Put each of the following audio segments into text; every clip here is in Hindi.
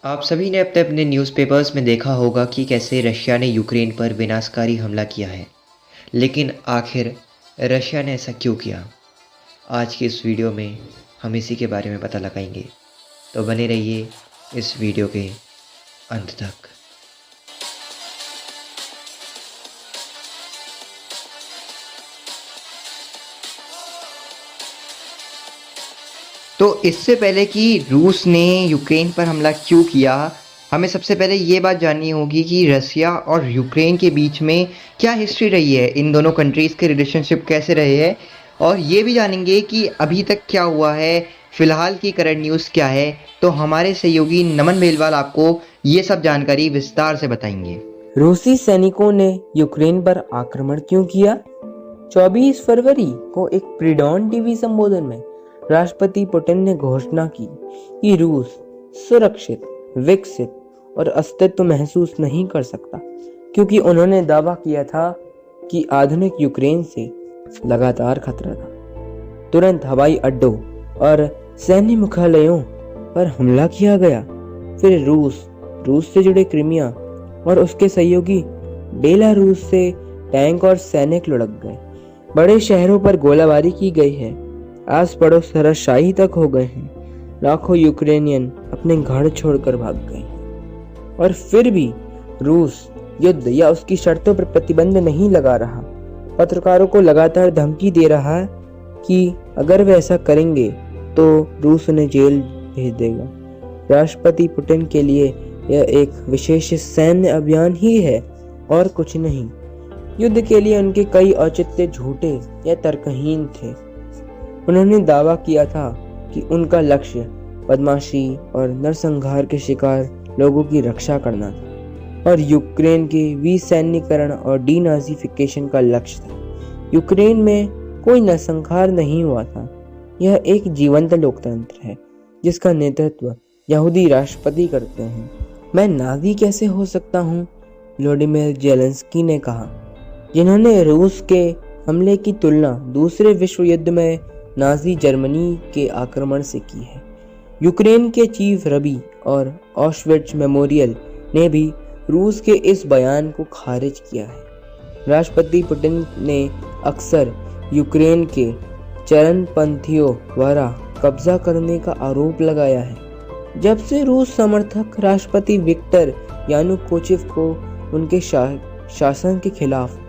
आप सभी ने अपने अपने न्यूज़पेपर्स में देखा होगा कि कैसे रशिया ने यूक्रेन पर विनाशकारी हमला किया है। लेकिन आखिर रशिया ने ऐसा क्यों किया? आज की इस वीडियो में हम इसी के बारे में पता लगाएंगे। तो बने रहिए इस वीडियो के अंत तक। तो इससे पहले कि रूस ने यूक्रेन पर हमला क्यों किया, हमें सबसे पहले ये बात जाननी होगी कि रसिया और यूक्रेन के बीच में क्या हिस्ट्री रही है, इन दोनों कंट्रीज़ के रिलेशनशिप कैसे रहे हैं, और ये भी जानेंगे कि अभी तक क्या हुआ है, फ़िलहाल की करंट न्यूज़ क्या है। तो हमारे सहयोगी नमन बेलवाल आपको ये सब जानकारी विस्तार से बताएंगे। रूसी सैनिकों ने यूक्रेन पर आक्रमण क्यों किया? 24 फरवरी को एक प्रीडॉन टीवी संबोधन में राष्ट्रपति पुतिन ने घोषणा की कि रूस सुरक्षित, विकसित और अस्तित्व महसूस नहीं कर सकता, क्योंकि उन्होंने दावा किया था कि आधुनिक यूक्रेन से लगातार खतरा था। तुरंत हवाई अड्डों और सैन्य मुख्यालयों पर हमला किया गया। फिर रूस से जुड़े क्रीमिया और उसके सहयोगी बेलारूस से टैंक और सैनिक लुढ़क गए। बड़े शहरों पर गोलाबारी की गई है। आस पड़ोस धराशायी तक हो गए हैं। लाखों यूक्रेनियन अपने घर छोड़कर भाग गए। और फिर भी रूस युद्ध या उसकी शर्तों पर प्रतिबंध नहीं लगा रहा। पत्रकारों को लगातार धमकी दे रहा है कि अगर वे ऐसा करेंगे तो रूस उन्हें जेल भेज देगा। राष्ट्रपति पुतिन के लिए यह एक विशेष सैन्य अभियान ही है और कुछ नहीं। युद्ध के लिए उनके कई औचित्य झूठे या तर्कहीन थे। उन्होंने दावा किया था कि उनका लक्ष्य बदमाशी और नरसंहार के शिकार लोगों की रक्षा करना था, और यूक्रेन के विसैन्यीकरण और डीनाज़िफिकेशन का लक्ष्य था। यूक्रेन में कोई नरसंहार नहीं हुआ था। यह एक जीवंत लोकतंत्र है जिसका नेतृत्व यहूदी राष्ट्रपति करते हैं। मैं नाज़ी कैसे हो सकता हूँ? व्लादिमीर ज़ेलेंस्की ने कहा, जिन्होंने रूस के हमले की तुलना दूसरे विश्व युद्ध में नाज़ी जर्मनी के आक्रमण से की है। यूक्रेन के चीफ रबी और ऑशविट्ज मेमोरियल ने भी रूस के इस बयान को खारिज किया है। राष्ट्रपति पुतिन ने अक्सर यूक्रेन के चरमपंथियों द्वारा कब्जा करने का आरोप लगाया है। जब से रूस समर्थक राष्ट्रपति विक्टर यानुकोचिव को उनके शासन के खिलाफ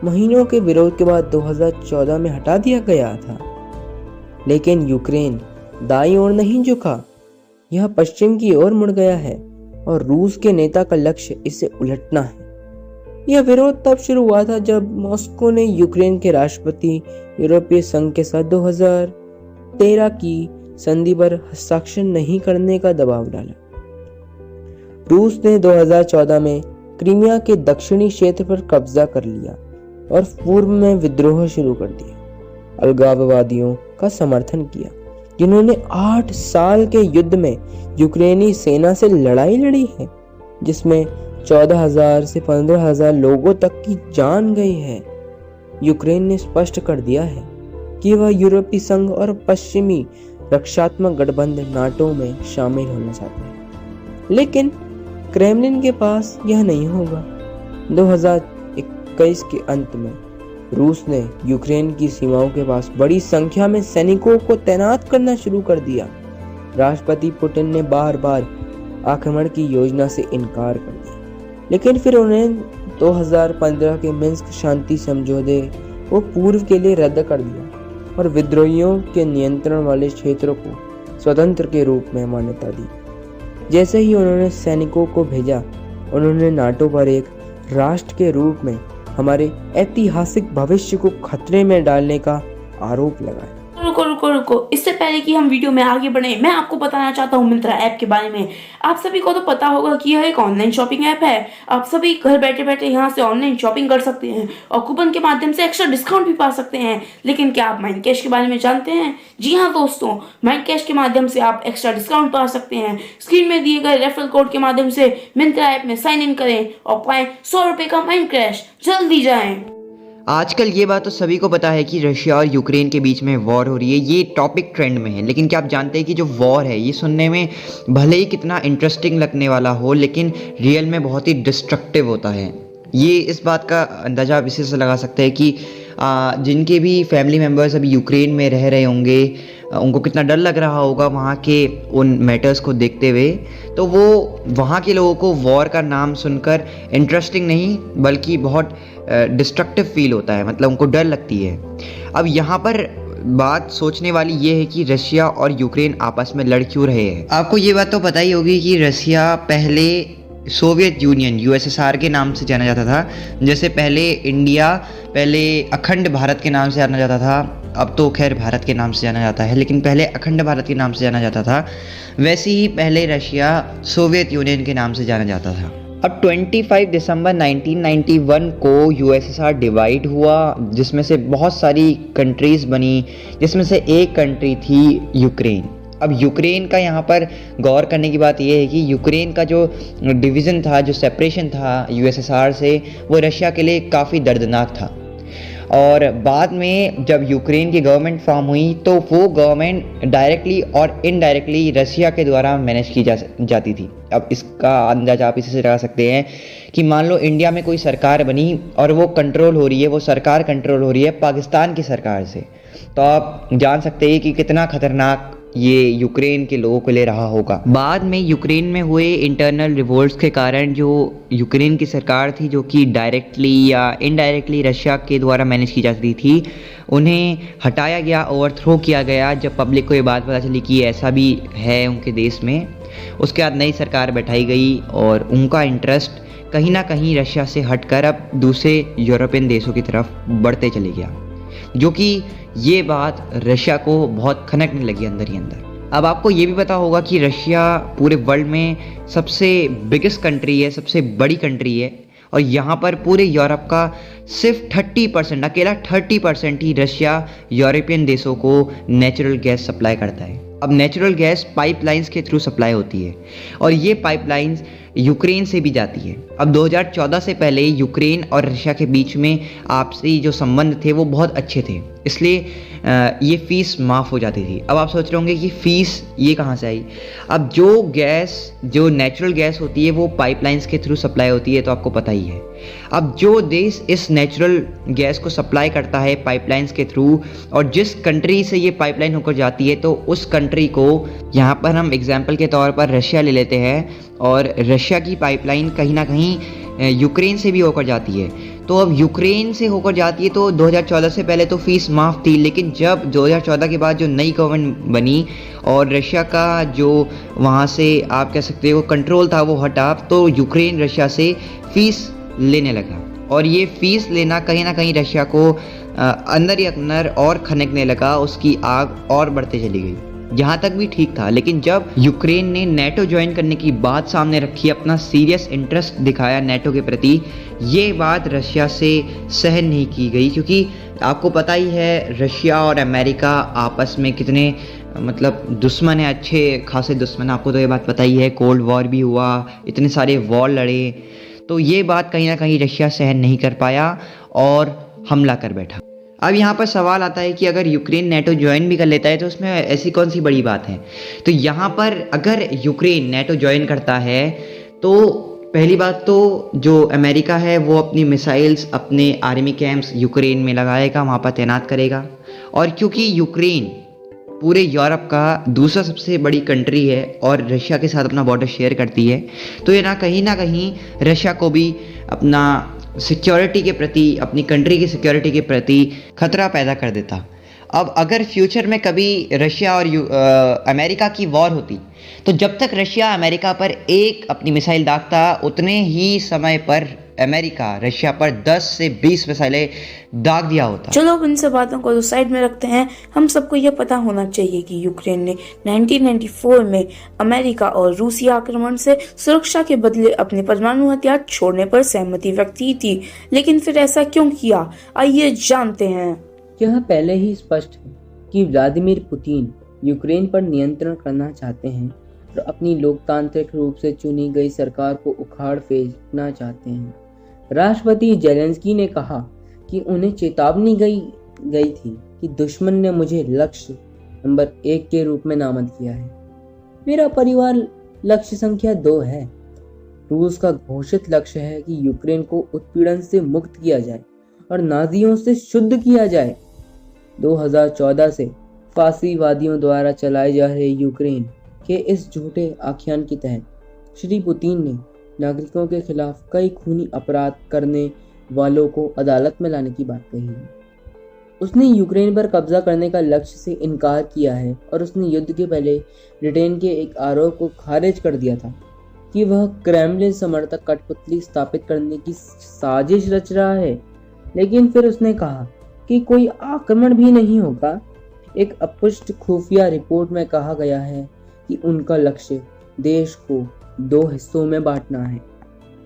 महीनों के विरोध के बाद 2014 में हटा दिया गया था, लेकिन यूक्रेन दाईं ओर नहीं झुका। यह पश्चिम की ओर मुड़ गया है और रूस के नेता का लक्ष्य इसे उलटना है। यह विरोध तब शुरू हुआ था जब मॉस्को ने यूक्रेन के राष्ट्रपति यूरोपीय संघ के साथ 2013 की संधि पर हस्ताक्षर नहीं करने का दबाव डाला। रूस ने 2014 में क्रीमिया के दक्षिणी क्षेत्र पर कब्जा कर लिया और पूर्व में विद्रोह शुरू कर दिया। अलगाववादियों का समर्थन किया, जिन्होंने 8 साल के युद्ध में यूक्रेनी सेना से लड़ाई लड़ी है, जिसमें 14,000 से 15,000 लोगों तक की जान गई है। यूक्रेन ने स्पष्ट कर दिया है कि वह यूरोपीय संघ और पश्चिमी रक्षात्मक गठबंधन नाटो में शामिल होना चाहते हैं, लेकिन क्रेमलिन के पास यह नहीं होगा। 2021 के अंत में रूस ने यूक्रेन की सीमाओं के पास बड़ी संख्या में सैनिकों को तैनात करना शुरू कर दिया। राष्ट्रपति पुतिन ने बार बार आक्रमण की योजना से इनकार कर दिया, लेकिन फिर उन्हें 2015 के मिन्स्क शांति समझौते को पूर्व के लिए रद्द कर दिया और विद्रोहियों के नियंत्रण वाले क्षेत्रों को स्वतंत्र के रूप में मान्यता दी। जैसे ही उन्होंने सैनिकों को भेजा, उन्होंने नाटो पर एक राष्ट्र के रूप में हमारे ऐतिहासिक भविष्य को खतरे में डालने का आरोप लगाया। रुको, इससे पहले कि हम वीडियो में आगे बढ़े, मैं आपको बताना चाहता हूँ मिंत्रा ऐप के बारे में। आप सभी को तो पता होगा कि यह एक ऑनलाइन शॉपिंग ऐप है। आप सभी घर बैठे बैठे यहाँ से ऑनलाइन शॉपिंग कर सकते हैं और कूपन के माध्यम से एक्स्ट्रा डिस्काउंट भी पा सकते हैं। लेकिन क्या आप माइंड कैश के बारे में जानते हैं? जी हाँ दोस्तों, माइंड कैश के माध्यम से आप एक्स्ट्रा डिस्काउंट पा सकते हैं। स्क्रीन में दिए गए रेफरल कोड के माध्यम से मिंत्रा ऐप में साइन इन करें और पाएं 100 रुपए का माइंड कैश। जल्दी जाएं। आजकल ये बात तो सभी को पता है कि रशिया और यूक्रेन के बीच में वॉर हो रही है, ये टॉपिक ट्रेंड में है। लेकिन क्या आप जानते हैं कि जो वॉर है ये सुनने में भले ही कितना इंटरेस्टिंग लगने वाला हो, लेकिन रियल में बहुत ही डिस्ट्रक्टिव होता है। ये इस बात का अंदाज़ा आप इसी से लगा सकते हैं कि जिनके भी फैमिली मेम्बर्स अभी यूक्रेन में रह रहे होंगे, उनको कितना डर लग रहा होगा वहाँ के उन मैटर्स को देखते हुए। तो वो वहाँ के लोगों को वॉर का नाम सुनकर इंटरेस्टिंग नहीं बल्कि बहुत डिस्ट्रक्टिव फील होता है, मतलब उनको डर लगती है। अब यहाँ पर बात सोचने वाली ये है कि रशिया और यूक्रेन आपस में लड़ क्यों रहे हैं। आपको ये बात तो पता ही होगी कि रशिया पहले सोवियत यूनियन यूएसएसआर के नाम से जाना जाता था। जैसे पहले इंडिया पहले अखंड भारत के नाम से जाना जाता था, अब तो खैर भारत के नाम से जाना जाता है, लेकिन पहले अखंड भारत के नाम से जाना जाता था। वैसे ही पहले रशिया सोवियत यूनियन के नाम से जाना जाता था। अब 25 दिसंबर 1991 को यूएसएसआर डिवाइड हुआ, जिसमें से बहुत सारी कंट्रीज़ बनी, जिसमें से एक कंट्री थी यूक्रेन। अब यूक्रेन का यहाँ पर गौर करने की बात यह है कि यूक्रेन का जो डिवीज़न था, जो सेपरेशन था यूएसएसआर से, वो रशिया के लिए काफ़ी दर्दनाक था। और बाद में जब यूक्रेन की गवर्नमेंट फॉर्म हुई तो वो गवर्नमेंट डायरेक्टली और इनडायरेक्टली रशिया के द्वारा मैनेज की जाती थी। अब इसका अंदाज़ा आप इसी से लगा सकते हैं कि मान लो इंडिया में कोई सरकार बनी और वो कंट्रोल हो रही है, वो सरकार कंट्रोल हो रही है पाकिस्तान की सरकार से, तो आप जान सकते हैं कि कितना खतरनाक ये यूक्रेन के लोगों के लिए रहा होगा। बाद में यूक्रेन में हुए इंटरनल रिवोल्ट्स के कारण जो यूक्रेन की सरकार थी, जो कि डायरेक्टली या इनडायरेक्टली रशिया के द्वारा मैनेज की जाती थी, उन्हें हटाया गया, ओवरथ्रो किया गया। जब पब्लिक को ये बात पता चली कि ऐसा भी है उनके देश में, उसके बाद नई सरकार बैठाई गई और उनका इंटरेस्ट कहीं ना कहीं रशिया से हटकर अब दूसरे यूरोपियन देशों की तरफ बढ़ते चले गया, जो कि ये बात रशिया को बहुत खनकने लगी अंदर ही अंदर। अब आपको ये भी पता होगा कि रशिया पूरे वर्ल्ड में सबसे बिगेस्ट कंट्री है, सबसे बड़ी कंट्री है, और यहाँ पर पूरे यूरोप का सिर्फ 30%, अकेला 30% ही रशिया यूरोपियन देशों को नेचुरल गैस सप्लाई करता है। अब नेचुरल गैस पाइपलाइंस के थ्रू सप्लाई होती है और ये पाइपलाइंस यूक्रेन से भी जाती है। अब 2014 से पहले यूक्रेन और रशिया के बीच में आपसी जो संबंध थे वो बहुत अच्छे थे, इसलिए ये फ़ीस माफ़ हो जाती थी। अब आप सोच रहे होंगे कि फ़ीस ये कहाँ से आई। अब जो गैस, जो नेचुरल गैस होती है वो पाइपलाइंस के थ्रू सप्लाई होती है, तो आपको पता ही है। अब जो देश इस नेचुरल गैस को सप्लाई करता है पाइपलाइंस के थ्रू, और जिस कंट्री से ये पाइपलाइन होकर जाती है, तो उस कंट्री को, यहाँ पर हम एग्जाम्पल के तौर पर रशिया ले लेते हैं, और रशिया की पाइपलाइन कहीं ना कहीं यूक्रेन से भी होकर जाती है। तो अब यूक्रेन से होकर जाती है, तो 2014 से पहले तो फ़ीस माफ़ थी, लेकिन जब 2014 के बाद जो नई गवर्नमेंट बनी और रशिया का जो वहाँ से आप कह सकते हो कंट्रोल था वो हटा, तो यूक्रेन रशिया से फ़ीस लेने लगा, और ये फ़ीस लेना कहीं ना कहीं रशिया को अंदर ही अंदर और खनकने लगा, उसकी आग और बढ़ते चली गई। यहाँ तक भी ठीक था, लेकिन जब यूक्रेन ने नेटो ज्वाइन करने की बात सामने रखी, अपना सीरियस इंटरेस्ट दिखाया नेटो के प्रति, ये बात रशिया से सहन नहीं की गई, क्योंकि आपको पता ही है रशिया और अमेरिका आपस में कितने मतलब दुश्मन है, अच्छे खासे दुश्मन। आपको तो ये बात पता ही है, कोल्ड वॉर भी हुआ, इतने सारे वॉर लड़े, तो ये बात कहीं ना कहीं रशिया सहन नहीं कर पाया और हमला कर बैठा। अब यहाँ पर सवाल आता है कि अगर यूक्रेन नेटो ज्वाइन भी कर लेता है तो उसमें ऐसी कौन सी बड़ी बात है। तो यहाँ पर अगर यूक्रेन नेटो ज्वाइन करता है तो पहली बात तो जो अमेरिका है वो अपनी मिसाइल्स, अपने आर्मी कैंप्स यूक्रेन में लगाएगा, वहाँ पर तैनात करेगा। और क्योंकि यूक्रेन पूरे यूरोप का दूसरा सबसे बड़ी कंट्री है और रशिया के साथ अपना बॉर्डर शेयर करती है, तो ये ना कहीं रशिया को भी अपना सिक्योरिटी के प्रति, अपनी कंट्री की सिक्योरिटी के प्रति खतरा पैदा कर देता। अब अगर फ्यूचर में कभी रशिया और अमेरिका की वॉर होती, तो जब तक रशिया अमेरिका पर एक अपनी मिसाइल दागता, उतने ही समय पर अमेरिका रशिया पर 10 से 20 मिसाइलें दाग दिया होता। चलो अब इन सब बातों को तो साइड में रखते हैं। हम सबको यह पता होना चाहिए कि यूक्रेन ने 1994 में अमेरिका और रूसी आक्रमण से सुरक्षा के बदले अपने परमाणु हथियार छोड़ने पर सहमति व्यक्त की थी, लेकिन फिर ऐसा क्यों किया, आइए जानते हैं। यह पहले ही स्पष्ट है कि व्लादिमीर पुतिन यूक्रेन पर नियंत्रण करना चाहते हैं और अपनी लोकतांत्रिक रूप से चुनी गई सरकार को उखाड़ फेंकना चाहते हैं। राष्ट्रपति जेलेंस्की ने कहा कि उन्हें चेतावनी गई थी कि दुश्मन ने मुझे लक्ष्य नंबर 1 के रूप में नामद किया है। मेरा परिवार लक्ष्य संख्या 2 है। रूस का घोषित लक्ष्य है कि यूक्रेन को उत्पीड़न से मुक्त किया जाए और नाजियों से शुद्ध किया जाए। 2014 से फासीवादियों द्वारा चलाए जा रहे यूक्रेन के इस झूठे आख्यान के तहत श्री पुतिन ने नागरिकों के खिलाफ कई खूनी अपराध करने वालों को अदालत में लाने की बात कही है। उसने यूक्रेन पर कब्जा करने का लक्ष्य से इनकार किया है और उसने युद्ध के पहले ब्रिटेन के एक आरोप को खारिज कर दिया था कि वह क्रेमलिन समर्थक कठपुतली स्थापित करने की साजिश रच रहा है। लेकिन फिर उसने कहा कि कोई आक्रमण भी नहीं होगा। एक अपुष्ट खुफिया रिपोर्ट में कहा गया है कि उनका लक्ष्य देश को 2 हिस्सों में बांटना है।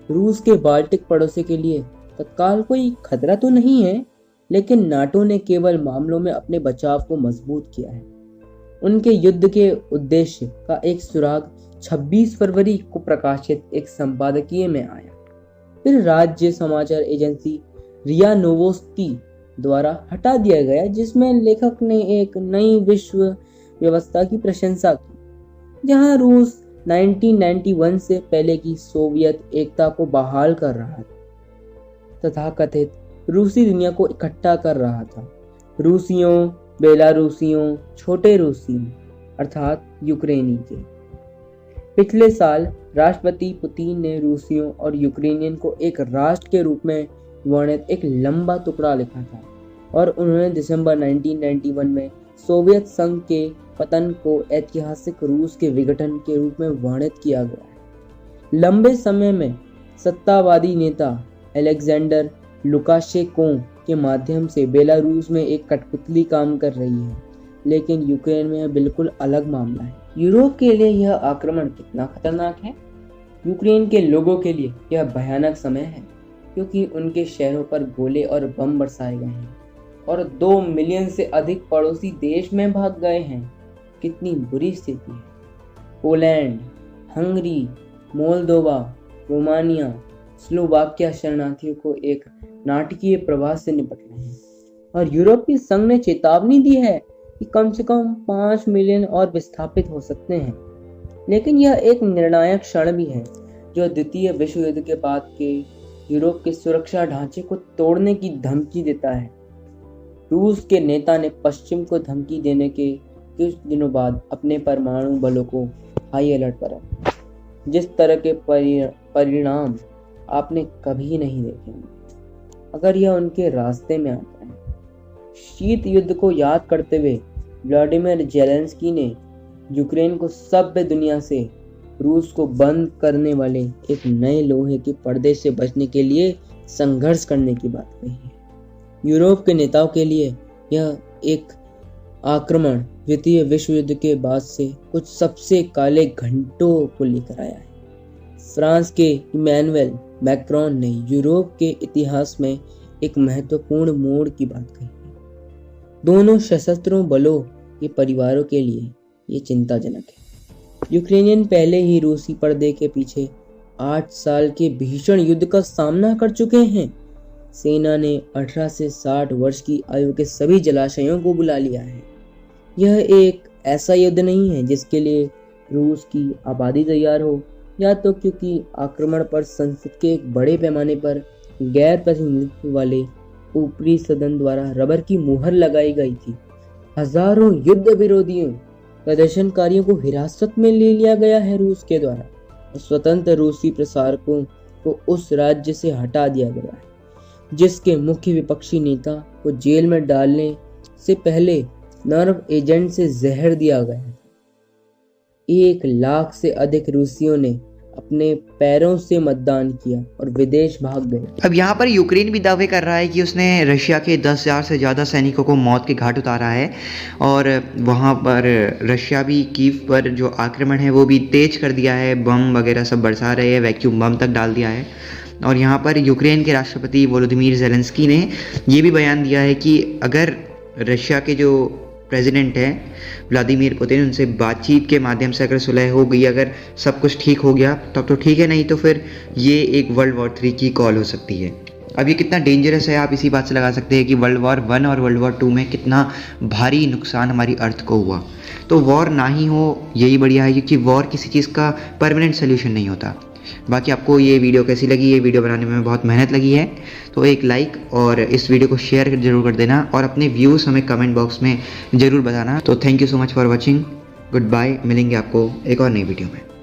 रूस के बाल्टिक पड़ोसी के लिए तत्काल कोई खतरा तो नहीं है, लेकिन नाटो ने केवल मामलों में अपने बचाव को मजबूत किया है। उनके युद्ध के उद्देश्य का एक सुराग 26 फरवरी को प्रकाशित एक संपादकीय में आया। फिर राज्य समाचार एजेंसी रिया नोवोस्ती द्वारा हटा दिया गया, जिसमें लेखक ने एक नई विश्व व्यवस्था की प्रशंसा की, जहां रूस 1991 से पहले की सोवियत एकता को बहाल कर रहा था, तथाकथित रूसी दुनिया को इकट्ठा कर रहा था। रूसियों, बेलारूसियों, छोटे रूसियों अर्थात यूक्रेनी के। पिछले साल राष्ट्रपति पुतिन ने रूसियों और यूक्रेनियन को एक राष्ट्र के रूप में वर्णित एक लंबा टुकड़ा लिखा था और उन्होंने दिसंबर 1991 में सोवियत संघ के पतन को ऐतिहासिक रूस के विघटन के रूप में वर्णित किया गया है। लंबे समय में सत्तावादी नेता अलेक्जेंडर लुकाशेंको के माध्यम से बेलारूस में एक कठपुतली काम कर रही है, लेकिन यूक्रेन में यह बिल्कुल अलग मामला है। यूरोप के लिए यह आक्रमण कितना खतरनाक है? यूक्रेन के लोगों के लिए यह भयानक समय है, क्योंकि उनके शहरों पर गोले और बम बरसाए गए हैं और 2 मिलियन से अधिक पड़ोसी देश में भाग गए हैं। कितनी बुरी स्थिति है। Poland, Hungary, Moldova, Romania, Slovakia शरणार्थियों को एक नाटकीय प्रवाह से निपट रहे हैं और यूरोपीय संघ ने चेतावनी दी है कि कम से कम 5 मिलियन और विस्थापित हो सकते हैं। लेकिन यह एक निर्णायक क्षण भी है जो द्वितीय विश्व युद्ध के बाद के यूरोप के सुरक्षा ढांचे को तोड़ने की धमकी देता है। रूस के नेता ने पश्चिम को धमकी देने के कुछ दिनों बाद अपने परमाणु बलों को हाई अलर्ट पर रखा, जिस तरह के परिणाम आपने कभी नहीं देखे होंगे अगर यह उनके रास्ते में आता है। शीत युद्ध को याद करते हुए व्लादिमीर ज़ेलेंस्की ने यूक्रेन को सभ्य दुनिया से रूस को बंद करने वाले एक नए लोहे के पर्दे से बचने के लिए संघर्ष करने की बात कही है। यूरोप के नेताओं के लिए यह एक आक्रमण द्वितीय विश्व युद्ध के बाद से कुछ सबसे काले घंटों को लेकर आया है। फ्रांस के इमैनुएल मैक्रोन ने यूरोप के इतिहास में एक महत्वपूर्ण मोड़ की बात कही है। दोनों सशस्त्र बलों के परिवारों के लिए ये चिंताजनक है। यूक्रेनियन पहले ही रूसी पर्दे के पीछे 8 साल के भीषण युद्ध का सामना कर चुके हैं। सेना ने 18 से 60 वर्ष की आयु के सभी जलाशयों को बुला लिया है। यह एक ऐसा युद्ध नहीं है जिसके लिए रूस की आबादी तैयार हो, या तो क्योंकि आक्रमण पर संसद के एक बड़े पैमाने पर गैर प्रतिनिधित्व वाले ऊपरी सदन द्वारा रबर की मुहर लगाई गई थी। हजारों युद्ध विरोधियों प्रदर्शनकारियों को हिरासत में ले लिया गया है रूस के द्वारा और स्वतंत्र रूसी प्रसारकों को उस राज्य से हटा दिया गया है, जिसके मुख्य विपक्षी नेता को जेल में डालने से पहले नर्व एजेंट से जहर दिया गया है। 1 लाख से अधिक रूसियों ने अपने पैरों से मतदान किया और विदेश भाग गए। अब यहाँ पर यूक्रेन भी दावे कर रहा है कि उसने रशिया के 10,000 से ज़्यादा सैनिकों को मौत के घाट उतारा है और वहाँ पर रशिया भी कीव पर जो आक्रमण है वो भी तेज कर दिया है, बम वगैरह सब बरसा रहे हैं, वैक्यूम बम तक डाल दिया है। और यहाँ पर यूक्रेन के राष्ट्रपति वोलोदिमीर ज़ेलेंस्की ने ये भी बयान दिया है कि अगर रशिया के जो प्रेसिडेंट हैं व्लादिमीर पुतिन, उनसे बातचीत के माध्यम से अगर सुलह हो गई, अगर सब कुछ ठीक हो गया तब तो ठीक है, नहीं तो फिर ये एक वर्ल्ड वॉर 3 की कॉल हो सकती है। अब ये कितना डेंजरस है आप इसी बात से लगा सकते हैं कि वर्ल्ड वॉर 1 और वर्ल्ड वॉर 2 में कितना भारी नुकसान हमारी अर्थ को हुआ। तो वॉर ना ही हो यही बढ़िया है, क्योंकि वॉर किसी चीज़ का परमानेंट सोल्यूशन नहीं होता। बाकी आपको ये वीडियो कैसी लगी, ये वीडियो बनाने में बहुत मेहनत लगी है, तो एक लाइक और इस वीडियो को शेयर जरूर कर देना और अपने व्यूज़ हमें कमेंट बॉक्स में ज़रूर बताना। तो thank you so much for watching, goodbye, मिलेंगे आपको एक और नई वीडियो में।